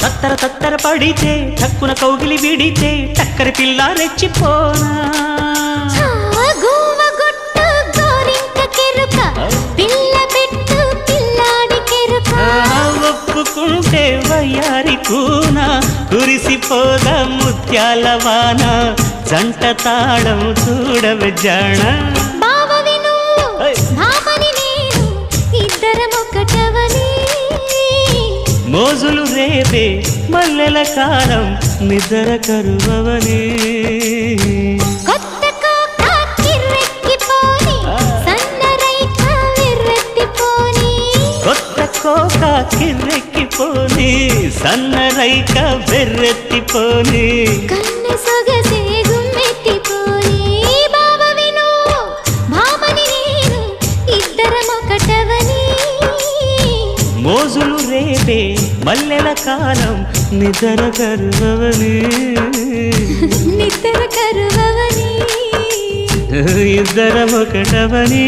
తత్తర తత్తర పడితే తక్కున కౌగిలి విడితే చక్కరి పిల్ల రెచ్చిపోనా ఒప్పుకుంటే వయ్యారి కూన కురిసిపోదా ముత్యాల వాన జంట తాళం చూడవే జాణ మోజులు రేపే మల్లెల కాలం నిద్ర కరువవని కొత్త కోక కిర్రెక్కిపోని సన్నరైక బెర్రెత్తిపోని మోజులు రేపే మల్లెల కాలం నిద్ర కరువవని ఇద్దరం ఒకటవని